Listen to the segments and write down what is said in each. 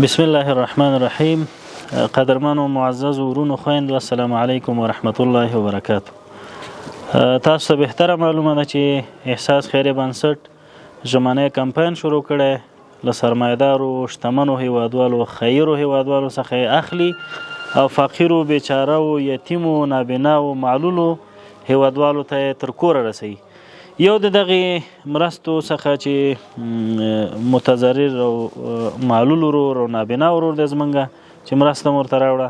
بسم الله الرحمن الرحیم. قدرمن و معزز ورونو خویندو، السلام علیکم و رحمت الله و برکاته. تاسو ته بهتره معلومه ده چې احساس خیریه بنسټ ژمنی کمپاین شروع کړی له سرمایه‌دارو شتمنو هیوادوالو خیرو هیوادوالو څخه اخلي او فقیرو بیچارهو یتیمو نابیناو معلولو هیوادوالو ته تر کوره رسوي. یو د دغې مرستو څخه چې متضرر او معلول ورور او نابینا ورور دی زمونږ چې مرسته مو ورته راوړه.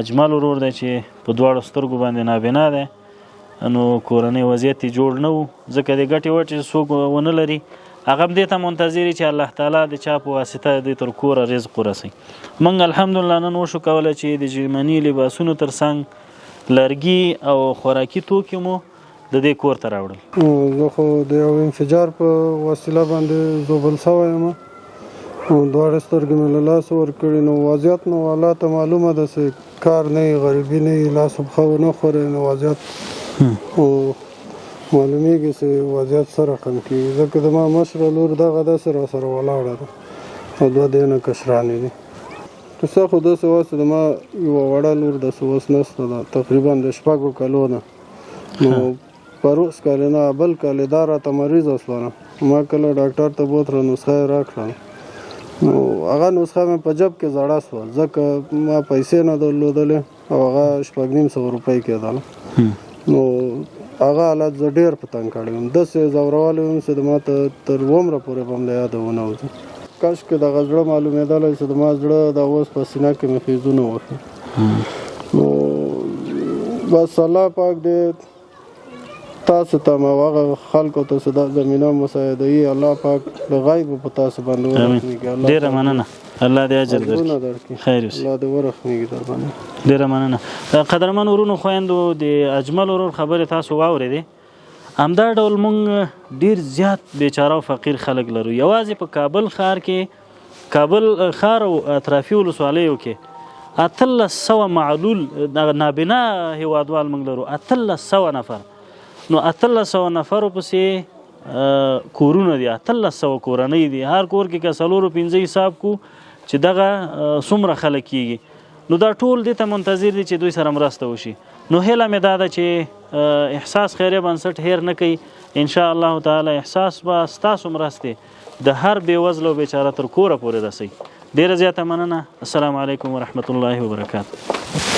اجمل ورور دی چې په دواړو سترګو باندې نابینا دی، نو کورنۍ وضعیت یې جوړ نه و، ځکه د ګټې وټې څوک ونه لري. هغه هم دې ته منتظر چې الله تعالی د چا په واسطه دوی تر کوره رزق ورسوي. موږ الحمدلله نن وشو کولی چې د ژمني لباسونو تر څنګ لرګي او خوراکي توکي مو د دې کور ته راوړل. زه خو د یو انفجار په وسیله باندې ځوبل شوی یم، دواړه سترګې مې له لاسه ورکړې. نو وضعیت نو الله ته معلومه ده چې کار نه وي، غریبي نه وي، لاس په پښه ونه خورې، نو وضعیت معلومیږي چې وضعیت څه رقم کېږي. ځکه زما مشره لور دغه داسې راسره ولاړه ده او دوه دینه کشرانې دي. کیسه خو داسې وه چې زما یوه وړه لور داسې اوس نسته ده، تقریبا د 6 کالو ده. نو پروس کال نه بل کال دا راته مریضه شوله، ما کله ډاکټر ته بوتله نسخه یې راکړه، نو هغه نسخه مې په جب کې زړه شوه، ځکه ما پیسې نه درلودلې او هغه 6,500 روپۍ کېدله. نو هغه حالت زه ډېر په تنګ کړی وم، داسې ځوروالی وم چې ما ته تر عمره پورې به م له یاده ونه وځي. کاشکې دغه زړه معلومېدلی چې زما زړه د اوس په سینه کې مې خیزونه وهي. نو بس الله پاک دې تاسو ته ما هغه خلکو ته چې دا زمینه مساعدوي، الله پاک د غیب په تاسو باندې ورحمېږي. ډېره مننه، الله دې اجر درکړي، خیر اوسي، الله دې ورحمېږي در باندې. ډېره مننه. قدرمن ورونو خویندو، د اجمل ورور خبرې تاسو واورېدې. همدا ډول موږ ډېر زیات بیچاره او فقیر خلک لرو. یوازې په کابل ښار کې، کابل ښار او اطرافي ولسوالیو کې 1300 معلول نابینا هیوادوال موږ لرو، 1300 نفر. نو 1300 نفرو پسې کورونه دي، 1300 کورنۍ دي. هر کور کې که 4-5 حساب کو چې دغه څومره خلک کېږي، نو دا ټول دې ته منتظر دي چې دوی سره مرسته وشي. نو هیله مې دا ده چې احساس خیریه بنسټ هیر نه کوي. انشاءالله تعالی احساس به ستاسو مرستې د هر بېوزله او بیچاره تر کوره پورې رسوي. ډېره زیاته مننه. السلام علیکم ورحمت الله وبرکاته.